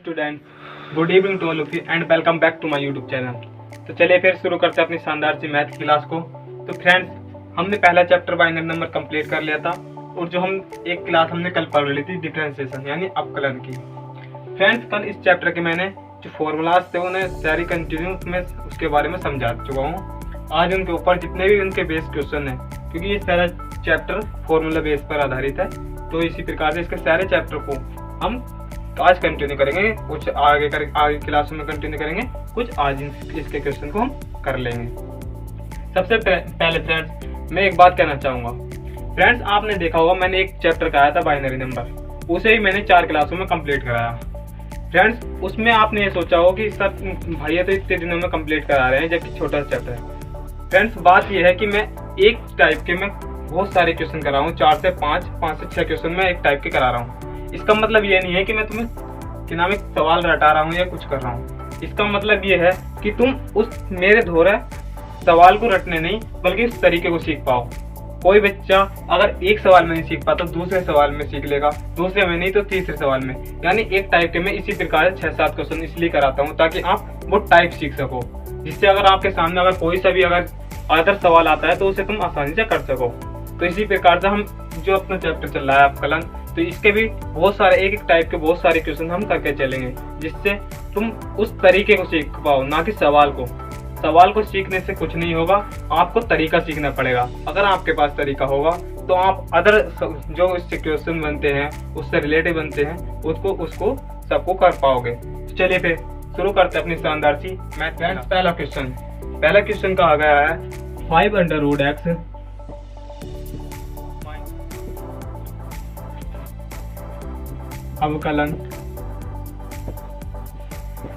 Student, good evening to all of you and welcome back to my YouTube channel. तो चलिए फिर शुरू करते हैं अपनी शानदार सी मैथ क्लास को। तो फ्रेंड्स, हमने पहला चैप्टर बाइनरी नंबर कंप्लीट कर लिया था और जो हम एक क्लास हमने कल पढ़ ली थी डिफरेंशिएशन यानी अवकलन की। फ्रेंड्स, कल इस चैप्टर के मैंने जो फॉर्मूलाज थे उन्हें सारी कंटिन्यू में उसके बारे में समझा चुका हूँ। आज उनके ऊपर जितने भी उनके बेस क्वेश्चन है, क्योंकि ये सारा चैप्टर फॉर्मूला बेस पर आधारित है, तो इसी प्रकार से इसके सारे चैप्टर को हम आज कंटिन्यू करेंगे, कुछ आगे क्लास में कंटिन्यू करेंगे, कुछ आज इसके क्वेश्चन को हम कर लेंगे। सबसे पहले फ्रेंड्स मैं एक बात कहना चाहूँगा। फ्रेंड्स, आपने देखा होगा मैंने एक चैप्टर कराया था बाइनरी नंबर, उसे ही मैंने 4 क्लासों में कंप्लीट कराया। फ्रेंड्स, उसमें आपने ये सोचा हो कि सब भैया तो इतने दिनों में कंप्लीट करा रहे हैं जबकि छोटा चैप्टर है। फ्रेंड्स, बात यह है कि मैं एक टाइप के मैं बहुत सारे क्वेश्चन करा हूँ, 4 से 5, 5 से 6 क्वेश्चन मैं एक टाइप के करा रहा हूँ। इसका मतलब ये नहीं है कि मैं तुम्हें कि नाम एक सवाल रटा रहा हूँ या कुछ कर रहा हूँ। इसका मतलब ये है कि तुम उस मेरे दोहरे सवाल को रटने नहीं बल्कि उस तरीके को सीख पाओ। कोई बच्चा अगर एक सवाल में नहीं सीख पाता दूसरे सवाल में सीख लेगा, दूसरे में नहीं तो तीसरे सवाल में। यानी एक टाइप के मैं इसी प्रकार 6-7 क्वेश्चन इसलिए कराता हूँ ताकि आप वो टाइप सीख सको, जिससे अगर आपके सामने अगर कोई सा भी अगर अदर सवाल आता है तो उसे तुम आसानी से कर सको। तो इसी प्रकार से हम जो अपना चैप्टर चल रहा है अवकलन, तो इसके भी बहुत सारे एक टाइप के बहुत सारे क्वेश्चन हम करके चलेंगे, जिससे तुम उस तरीके को सीख पाओ, ना कि सवाल को। सवाल को सीखने से कुछ नहीं होगा, आपको तरीका सीखना पड़ेगा। अगर आपके पास तरीका होगा तो आप अदर जो इससे क्वेश्चन बनते हैं उससे रिलेटेड बनते हैं उसको सबको कर पाओगे। चलिए फिर शुरू करते हैं अपनी शानदार सी मैथ। पहला क्वेश्चन कहा गया है 5√x अवकलन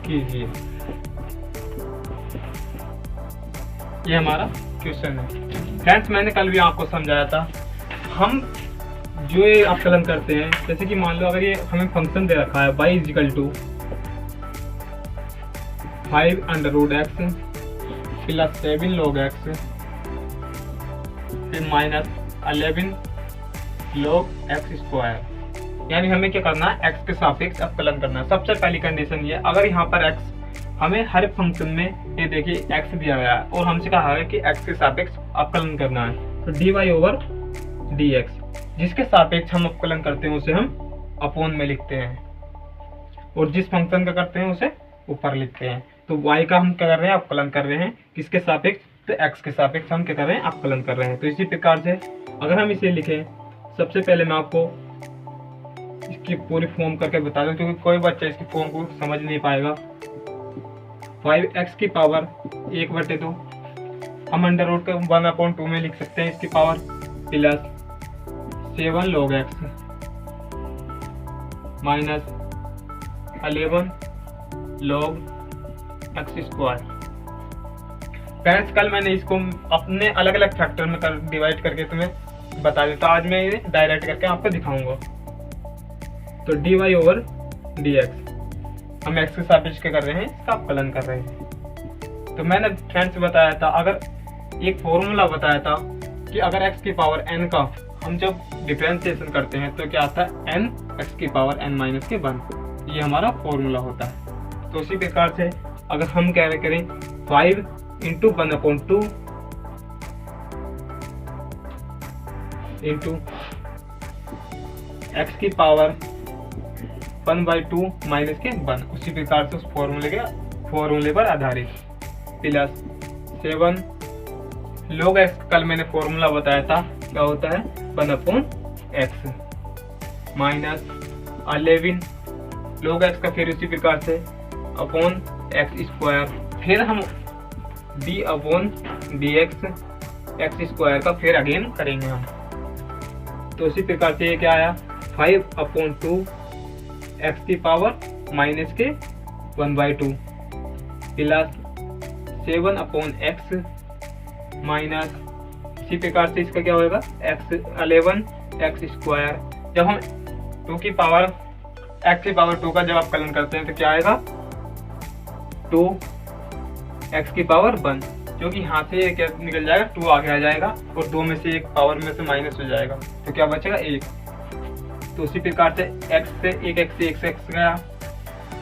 कीजिए। ये हमारा क्वेश्चन है। फ्रेंड्स, मैंने कल भी आपको समझाया था, हम जो ये अवकलन करते हैं, जैसे कि मान लो अगर ये हमें फंक्शन दे रखा है y = 5√x + 7 log x फिर -11 log x²। यानी हमें क्या करना है, x के सापेक्ष अवकलन करना है। सबसे पहली कंडीशन ये, अगर यहाँ पर x हमें हर फंक्शन में ये देखिए x दिया गया है और हमसे कहा है कि x के सापेक्ष अवकलन करना है, तो dy/dx जिसके सापेक्ष हम अवकलन करते हैं उसे हम अपॉन में लिखते हैं और जिस फंक्शन का करते हैं उसे ऊपर लिखते हैं। तो y का हम क्या कर रहे हैं, अवकलन कर रहे हैं, किसके सापेक्ष, तो x के सापेक्ष हम क्या कर रहे हैं, अवकलन कर रहे हैं। तो इसी प्रकार से अगर हम इसे लिखें, सबसे पहले मैं आपको इसकी पूरी फॉर्म करके बता दूं क्योंकि कोई बच्चा इसकी फॉर्म को समझ नहीं पाएगा। 5x की पावर 1/2 हम √1/2 में लिख सकते हैं, इसकी power plus 7 log x -11 log x²। Friends, कल मैंने इसको अपने अलग अलग फैक्टर में डिवाइड करके तुम्हें बता देता, आज मैं ये डायरेक्ट करके आपको दिखाऊंगा। तो dy/dx हम x के सापेक्ष क्या कर रहे हैं, इसका अवकलन कर रहे हैं। तो मैंने फ्रेंड्स बताया था, अगर एक फॉर्मूला बताया था कि अगर x की पावर n का हम जब डिफरेंशिएशन करते हैं तो क्या आता है, n x की पावर n-1, ये हमारा फॉर्मूला होता है। तो उसी प्रकार से अगर हम क्या करें 5 × 1/2 इंटू x की पावर 1/2 -1, उसी प्रकार से उस फॉर्मूले पर आधारित प्लस 7 log x। कल मैंने फॉर्मूला बताया था क्या होता है, 1/x -11 log x का फिर उसी प्रकार से अपॉन x²। फिर हम d/dx x² का फिर अगेन करेंगे हम। तो उसी प्रकार से ये क्या आया, 5/2 x की पावर -1/2 प्लस 7/x इसी प्रकार से इसका क्या होगा, x11 x²। जब हम 2 की पावर x की पावर 2 का जब अवकलन करते हैं तो क्या आएगा, 2 x की पावर 1, जो कि यहाँ से क्या निकल जाएगा, 2 आगे आ जाएगा और 2 में से एक पावर में से माइनस हो जाएगा, तो क्या बचेगा 1। तो उसी प्रकार से x से एक x गया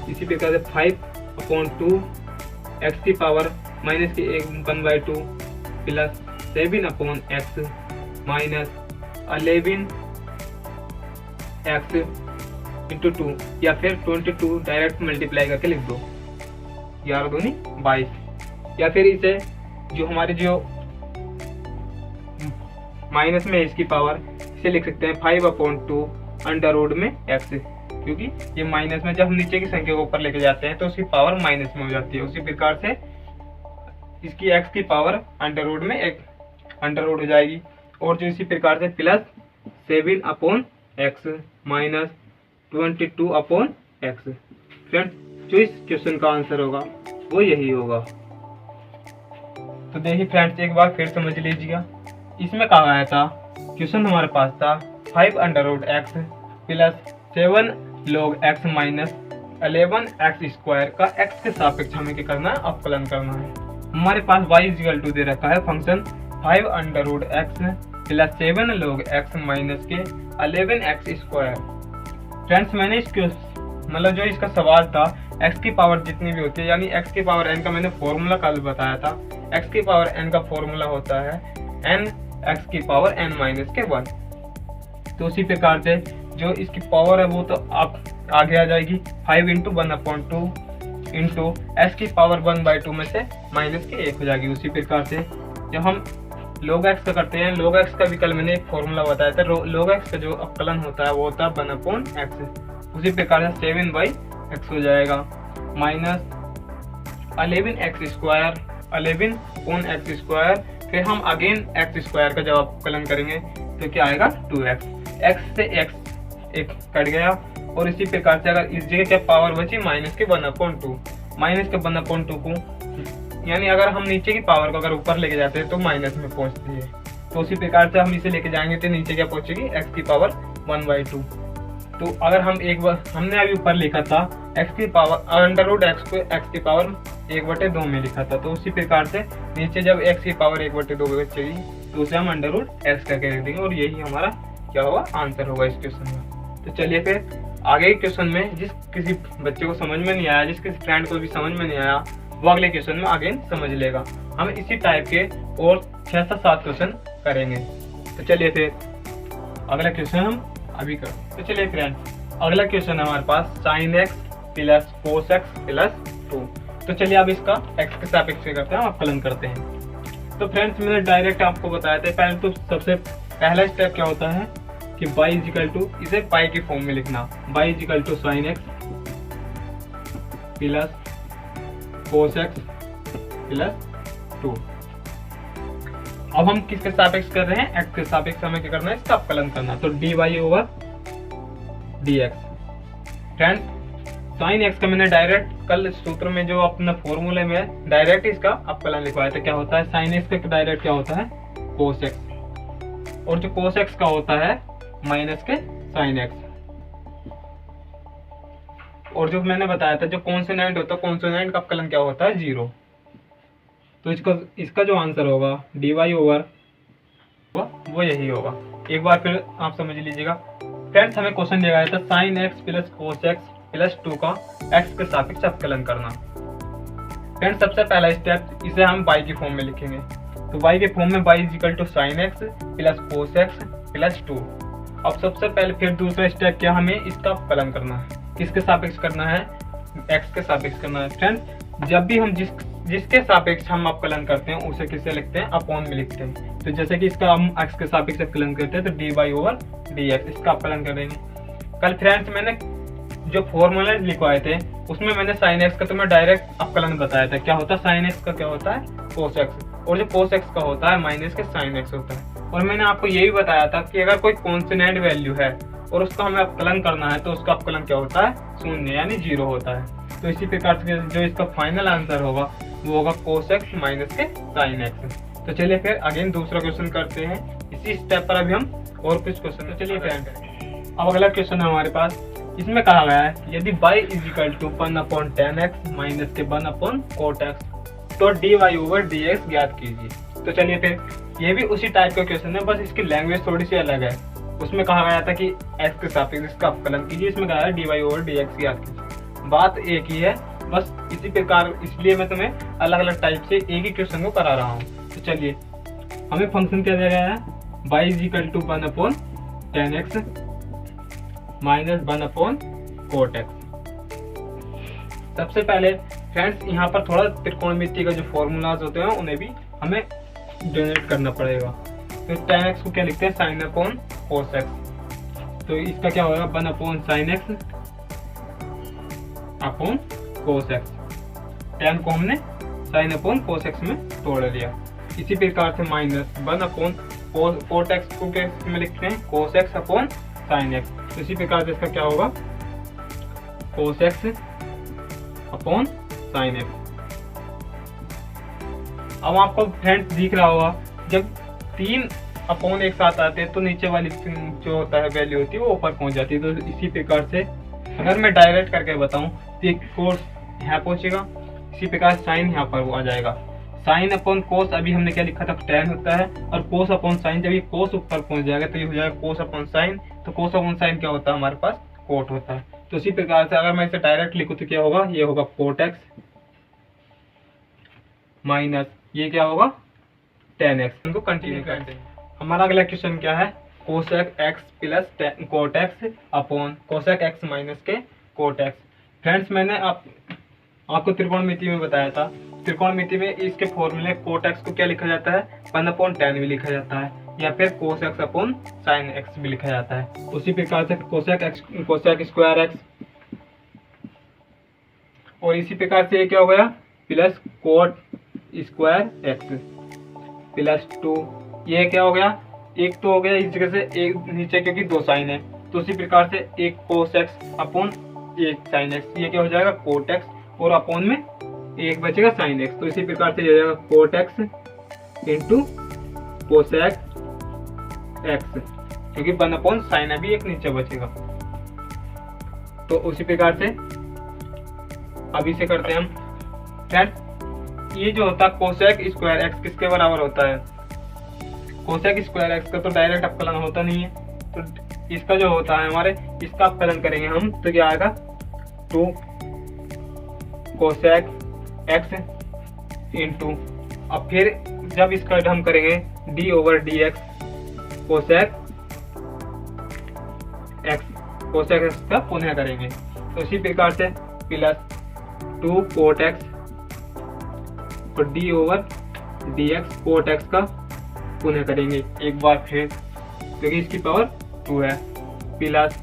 इसी प्रकार से 5/2 एक्स की पावर माइनस की 1/2 plus 7/x minus 11x into 2 या फिर 22 डायरेक्ट मल्टीप्लाई करके लिख दो, 11 दूनी 22। या फिर इसे जो हमारे जो माइनस में इसकी पावर, इसे लिख सकते हैं 5/2 अंडर रूट में x, क्योंकि ये माइनस में जब हम नीचे की संख्या को ऊपर लेके जाते हैं तो उसकी पावर माइनस में हो जाती है। उसी प्रकार से इसकी x की पावर अंडर रूट में एक अंडर रूट हो जाएगी। और जो इसी प्रकार से plus 7/x minus 22/x। Friends, जो इस क्वेश्चन का आंसर होगा वो यही होगा। तो देखिए फ्रेंड्स, एक बार फिर समझ लीजिएगा। इसमें कहा गया था, क्वेश्चन हमारे पास था 5/x plus 7 log x minus 11x² का x के सापेक्ष हमें क्या करना है, अवकलन करना है। हमारे पास y इक्वल टू दे रखा है function 5/x plus 7 log x minus के 11x²। फ्रेंड्स, मैंने इसके मतलब जो इसका सवाल था, x की पावर जितनी भी होती है, यानी x की पावर n का मैंने फॉर्मूला कल बताया था। x की पावर n का फॉर्मूला होता है n x की पावर n माइनस के 1। तो उसी प्रकार से जो इसकी पावर है वो तो आप आगे आ जाएगी 5 × 1/2 इंटू एस की पावर 1/2 में से माइनस के 1 हो जाएगी। उसी प्रकार से जब हम log x का करते हैं, log x का भी कल मैंने एक फॉर्मूला बताया था, log x का जो अवकलन होता है वो होता है 1/x। उसी प्रकार से 7/x हो जाएगा माइनस 11x², 11/x²। फिर हम अगेन x² का जब अवकलन करेंगे तो क्या आएगा 2x। x से x एक कट गया। और इसी प्रकार से अगर इस जगह क्या पावर बची माइनस के 1/2, माइनस के 1/2 को, यानी अगर हम नीचे की पावर को अगर ऊपर लेके जाते हैं तो माइनस में पहुंचती है। तो उसी प्रकार से हम इसे लेके जाएंगे तो नीचे क्या पहुंचेगी, x की पावर 1/2। तो अगर हम एक बार हमने अभी ऊपर लिखा था x की पावर अंडर रूट x को x की पावर 1/2 में लिखा था। तो उसी प्रकार से नीचे जब x की पावर 1/2 बचेगी तो उसे हम अंडर रूट x करके लिख देंगे और यही हमारा क्या होगा, आंसर होगा इस क्वेश्चन में। तो चलिए फिर आगे के क्वेश्चन में, जिस किसी बच्चे को समझ में नहीं आया, जिस किसी फ्रेंड को भी समझ में नहीं आया, वो अगले क्वेश्चन में आगे समझ लेगा। हम इसी टाइप के और 6 से 7 क्वेश्चन करेंगे। तो चलिए फिर अगला क्वेश्चन हम अभी करें। तो चलिए फ्रेंड्स, अगला क्वेश्चन है हमारे पास sin x plus cos x plus 2। तो चलिए अब इसका x के सापेक्ष करते हैं, अवकलन करते हैं। तो फ्रेंड्स, मैंने डायरेक्ट आपको बताया था, पहले तो सबसे पहला स्टेप क्या होता है कि y इक्वल टू, इसे पाई के फॉर्म में लिखना, y equal to sin x plus cos x plus 2। अब हम किसके सापेक्ष कर रहे हैं, x के सापेक्ष हमें क्या करना है, इसका अवकलन करना। तो dy over dx। Friends, sin x का मैंने डायरेक्ट कल सूत्र में जो अपना फॉर्मूले में डायरेक्ट इसका अवकलन लिखवाया था। क्या होता है, sin x का डायरेक्ट क्या होता है, cos x, और जो cos x का होता है माइनस के sin x। और जो मैंने बताया था जो कॉन्सोनेंट होता है, कॉन्सोनेंट का अवकलन क्या होता है, 0। तो इसका जो आंसर होगा dy ओवर वो यही होगा। एक बार फिर आप समझ लीजिएगा। फ्रेंड्स, हमें क्वेश्चन दिया गया था sin x plus cos x plus 2 का x के सापेक्ष अवकलन करना। फ्रेंड्स, सबसे पहला स्टेप, इसे हम y के फॉर्म में लिखेंगे। तो y के फॉर्म में y equal to sin x plus cos x plus 2। अब सबसे पहले फिर दूसरा स्टेप क्या, हमें इसका अवकलन करना है। किसके सापेक्ष करना है, x के सापेक्ष करना है। फ्रेंड्स, जब भी हम जिसके सापेक्ष हम अवकलन करते हैं उसे किसे लिखते हैं, अपॉन में लिखते हैं। तो जैसे कि इसका हम x के सापेक्ष अवकलन करते हैं तो dy ओवर dx, इसका अवकलन करेंगे। कल फ्रेंड्स मैंने जो फॉर्मूला लिखवाए थे उसमें मैंने sin x का तो मैं डायरेक्ट अवकलन बताया था। क्या होता है sin x का, क्या होता है cos x, और जो cos x का होता है माइनस के sin x होता है। और मैंने आपको ये भी बताया था कि अगर कोई कॉन्स्टेंट वैल्यू है और उसका हमें अवकलन करना है तो उसका अवकलन क्या होता है, 0 यानी 0 होता है। तो इसी प्रकार से जो इसका फाइनल आंसर होगा वो होगा cos x माइनस के sin x। तो चलिए फिर अगेन दूसरा क्वेश्चन करते हैं। इसी स्टेप पर अभी हम और कुछ क्वेश्चन, तो चलिए फ्रेंड अब अगला क्वेश्चन है हमारे पास। इसमें कहा गया है यदि y is equal to 1/10x minus के 1/cot x तो dy ओवर dx ज्ञात कीजिए। तो चलिए फिर ये भी उसी टाइप का क्वेश्चन है, बस इसकी लैंग्वेज थोड़ी सी अलग है। उसमें कहा गया था कि x के सापेक्ष इसका अवकलन कीजिए, इसमें कहा है dy ओवर dx ज्ञात कीजिए। बात एक ही है, बस इसी प्रकार, इसलिए मैं तुम्हें अलग अलग टाइप से एक ही क्वेश्चन को करा रहा हूँ। तो चलिए, हमें फंक्शन क्या दिया गया है, y is equal to 1/10x minus 1/cot x। सबसे पहले फ्रेंड्स यहाँ पर थोड़ा त्रिकोणमिति का जो फॉर्मूलाज होते हैं उन्हें भी हमें जनरेट करना पड़ेगा। तो tan x को क्या लिखते हैं, sin अपॉन cos x। तो इसका क्या होगा, 1/sin x upon cos x। tan को हमने sin अपॉन cos x में तोड़ दिया। इसी प्रकार से माइनस 1/cot x को कैसे में लिखते हैं, cos x upon sin x। तो इसी प्रकार से इसका क्या होगा, cos x upon sin x। अब आपको फ्रेंड्स दिख रहा होगा, जब 3 अपॉन एक साथ आते हैं तो नीचे वाली जो होता है वैल्यू होती है वो ऊपर पहुंच जाती है। तो इसी प्रकार से अगर मैं डायरेक्ट करके बताऊं तो एक कोस यहाँ पहुंचेगा, इसी प्रकार साइन यहाँ पर आ जाएगा। साइन अपॉन कोस अभी हमने क्या लिखा था, tan होता है, और कोस अपॉन साइन, जब ये कोस ऊपर पहुंच जाएगा तो ये हो जाएगा कोस अपॉन साइन। तो कोस अपॉन साइन क्या होता है, हमारे पास कोट होता है। तो इसी प्रकार से अगर मैं इसे डायरेक्ट लिखूं तो क्या होगा, ये होगा कोट एक्स माइनस ये क्या होगा tan x। इनको कंटिन्यू करते हैं। हमारा अगला क्वेश्चन क्या है, cosec x plus coat x upon cosec x minus के कोट x। फ्रेंड्स मैंने आपको त्रिकोणमिति में बताया था, त्रिकोणमिति में इसके फॉर्मूले कोट x को क्या लिखा जाता है, 1/tan भी लिखा जाता है, या फिर कोस x अपॉन साइन x भी लिखा जाता है। उसी प्रकार से कोसेक स्क्वायर x, और इसी प्रकार से ये क्या हो गया, plus coat square x plus 2, ये क्या हो गया, एक तो हो गया इस जगह से एक नीचे क्योंकि 2 साइन है। तो उसी प्रकार से एक कोस x अपॉन एक साइन x, ये क्या हो जाएगा कोट x, और अपॉन में एक बचेगा साइन x। तो इसी प्रकार से ये हो जाएगा cot x into cosec x, क्योंकि 1/sin अभी एक नीचे बचेगा। तो उसी प्रकार से अभी से करते हैं हम फ्रेंड्स। ये जो होता है कोसेक स्क्वायर x किसके बराबर होता है, कोसेक स्क्वायर x का तो डायरेक्ट अपकलन होता नहीं है, तो इसका जो होता है हमारे, इसका अपकलन करेंगे हम तो क्या आएगा, 2 कोसेक x इंटू, अब फिर जब इसका हम करेंगे d/dx कोसेक x का पुनः करेंगे। तो इसी प्रकार से प्लस 2 कोट x और d/dx कोट x का पुनः करेंगे एक बार फिर, क्योंकि इसकी पावर 2 है, प्लस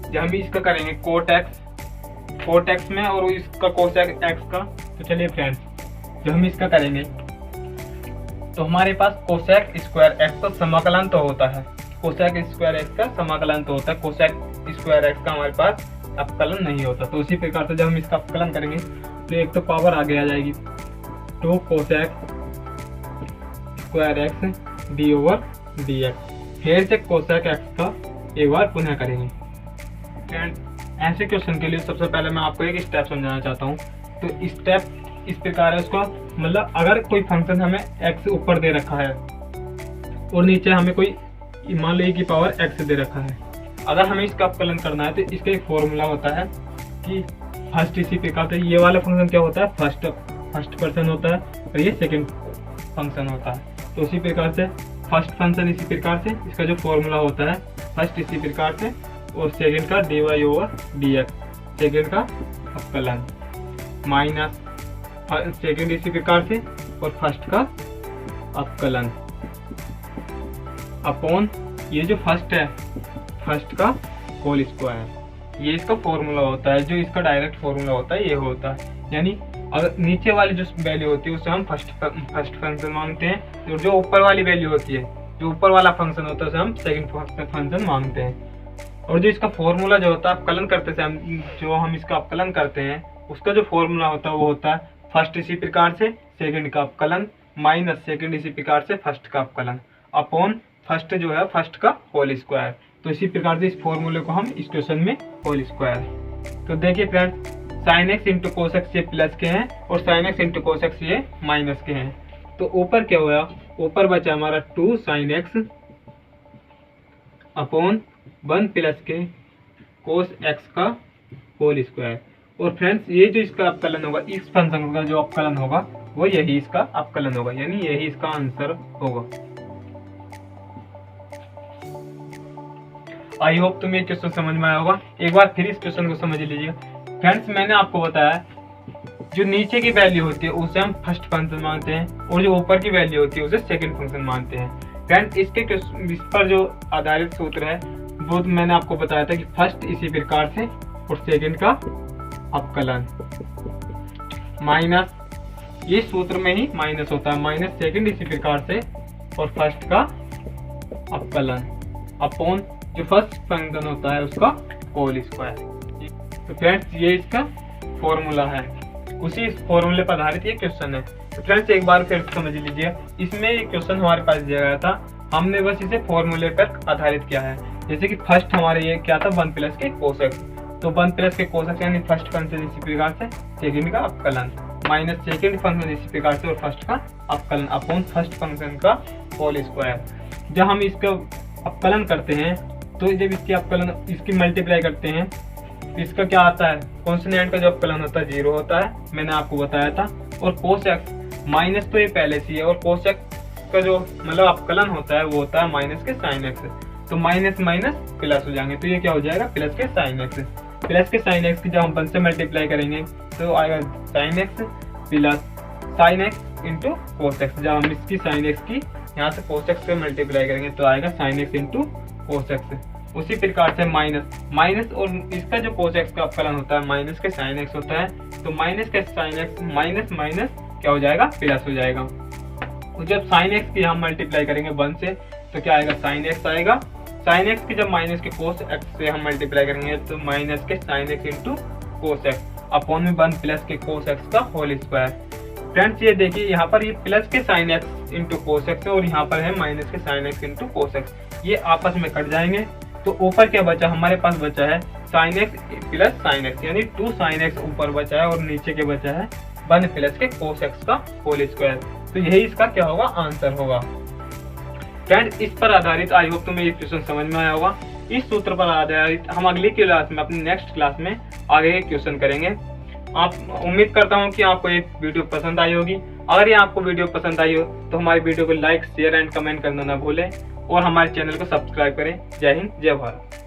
जब हम इसका करेंगे कोट x में और इसका कोसेक x का। तो चलिए फ्रेंड्स, जब हम इसका करेंगे तो हमारे पास कोसेक स्क्वायर x का समाकलन तो होता है, कोसेक स्क्वायर x का समाकलन तो होता है, कोसेक स्क्वायर x का हमारे पास अपकलन नहीं होता। तो उसी प्रकार से जब हम इसका अपकलन करेंगे तो एक तो पावर आगे आ जाएगी, 2 कोसेक स्क्वायर x d/dx, फिर से कोसेक x का एक बार पुनः करेंगे। फ्रेंड ऐसे क्वेश्चन के लिए सबसे पहले मैं आपको एक स्टेप समझाना चाहता हूँ। तो स्टेप इस प्रकार है, उसको मतलब अगर कोई फंक्शन हमें x ऊपर दे रखा है और नीचे हमें कोई मान लीजिए की पावर x दे रखा है, अगर हमें इसका अपकलन करना है तो इसका एक फॉर्मूला होता है कि फर्स्ट, इसी प्रकार से ये वाला फंक्शन क्या होता है, फर्स्ट पर्सन होता है और ये सेकंड फंक्शन होता है। तो उसी प्रकार से फर्स्ट फंक्शन इसी प्रकार से, इसका जो फॉर्मूला होता है फर्स्ट इसी प्रकार से, और सेकंड का dy/dx, सेकंड का अपकलन, माइनस सेकंड इसी प्रकार से और फर्स्ट का अपकलन, अपॉन ये जो फर्स्ट है फर्स्ट का होल स्क्वायर। ये इसका फॉर्मूला होता है, जो इसका डायरेक्ट फॉर्मूला होता है ये होता है। यानी अगर नीचे वाली जो वैल्यू होती है उसे हम फर्स्ट फंक्शन मांगते हैं, और जो ऊपर वाली वैल्यू होती है, जो ऊपर वाला फंक्शन होता है उसे हम सेकंड फंक्शन मांगते हैं। और जो इसका फॉर्मूला जो होता है अपकलन करते से हम इसका अपकलन करते हैं, उसका जो फॉर्मूला होता है वो होता है फर्स्ट इसी प्रकार से सेकंड का अपकलन, माइनस सेकंड इसी प्रकार से फर्स्ट का अपकलन, अपॉन फर्स्ट जो है फर्स्ट का होल स्क्वायर। तो इसी प्रकार से इस फॉर्मूले को हम इस क्वेश्चन में होल स्क्वायर। तो देखिए friends, sine x into cos x ये प्लस के हैं और sine x into cos x ये माइनस के हैं। तो ऊपर क्या हुआ, ऊपर बचा हमारा 2 साइन एक्स अपॉन 1 प्लस के कोस एक्स का होल स्क्वायर। और फ्रेंड्स ये जो इसका अवकलन होगा, इस फंक्शन का जो अवकलन होगा वो यही इसका अवकलन होगा, यानी यही इसका आंसर होगा। आई होप तुम्हें ये क्वेश्चन समझ में आया होगा। एक बार फिर इस क्वेश्चन को समझ लीजिएगा। फ्रेंड्स मैंने आपको बताया जो नीचे की वैल्यू होती है उसे हम फर्स्ट फंक्शन मानते हैं और जो ऊपर की वैल्यू होती है उसे सेकंड फंक्शन मानते हैं। फ्रेंड्स इस पर जो आधारित सूत्र है वो मैंने आपको बताया था कि फर्स्ट इसी प्रकार से और सेकंड का अवकलन माइनस, ये सूत्र में ही माइनस होता है, माइनस सेकंड इसी प्रकार से और फर्स्ट का अवकलन अपॉन जो फर्स्ट फंक्शन होता है उसका होल स्क्वायर। तो फ्रेंड्स ये इसका फॉर्मूला है, उसी फॉर्मूले पर आधारित ये क्वेश्चन है। तो फ्रेंड्स एक बार फिर समझ लीजिए, इसमें ये क्वेश्चन हमारे पास दिया गया था, हमने बस इसे फॉर्मूले पर आधारित किया है। जैसे कि फर्स्ट हमारे ये क्या था 1 प्लस के कोस एक्स, तो 1 प्लस के कोस एक्स यानी फर्स्ट फंक्शन इसी प्रकार से सेकंड का अवकलन माइनस सेकंड फंक्शन इसी प्रकार से और फर्स्ट का अवकलन अपॉन फर्स्ट फंक्शन का होल स्क्वायर। जब हम इसका अवकलन करते हैं तो जब इसकी अवकलन इसकी मल्टीप्लाई करते हैं तो इसका क्या आता है, कॉन्सोनेंट का जो अवकलन होता है 0 होता है, मैंने आपको बताया था। और कोस एक्स माइनस तो ये पहले से है और कोस एक्स का जो मतलब अवकलन होता है वो होता है माइनस के साइन एक्स, तो माइनस माइनस प्लस हो जाएंगे, तो ये क्या हो जाएगा प्लस के साइन एक्स। प्लस के साइन एक्स की जब हम 1 से मल्टीप्लाई करेंगे तो आएगा sine x plus sign x into cos x. जब हम इसकी साइन एक्स की यहाँ से कोस एक्स से मल्टीप्लाई करेंगे तो आएगा sign x into cos x. उसी प्रकार से माइनस और इसका जो कोस एक्स का अवकलन होता है माइनस के साइन एक्स होता है, तो माइनस के साइन एक्स माइनस माइनस क्या हो जाएगा प्लस हो जाएगा। और जब साइन एक्स की हम मल्टीप्लाई करेंगे 1 से तो क्या आएगा साइन एक्स आएगा। साइन एक्स की जब माइनस के कोस एक्स से हम मल्टीप्लाई करेंगे तो माइनस के sign x into cos x upon में 1 प्लस के कोस एक्स का होल स्क्वायर। फ्रेंड्स ये देखिए यहाँ पर ये प्लस के sign x into cos x और यहाँ पर है माइनस के sign x into cos x, ये आपस में कट जाएंगे। तो ऊपर क्या बचा, हमारे पास बचा है sine x plus sine x यानी 2 साइन एक्स ऊपर बचा है और नीचे के बचा है 1 प्लस के कोस एक्स का होल स्क्वायर। तो यही इसका क्या होगा आंसर होगा। फ्रेंड्स इस पर आधारित आई होप तुम्हें ये क्वेश्चन समझ में आया होगा। इस सूत्र पर आधारित हम अगली क्लास में अपनी नेक्स्ट क्लास में आगे के क्वेश्चन करेंगे। आप उम्मीद करता हूँ कि आपको ये वीडियो पसंद आई होगी। अगर ये आपको वीडियो पसंद आई हो तो हमारी वीडियो को लाइक शेयर एंड कमेंट करना ना भूलें और हमारे चैनल को सब्सक्राइब करें। जय हिंद जय भारत।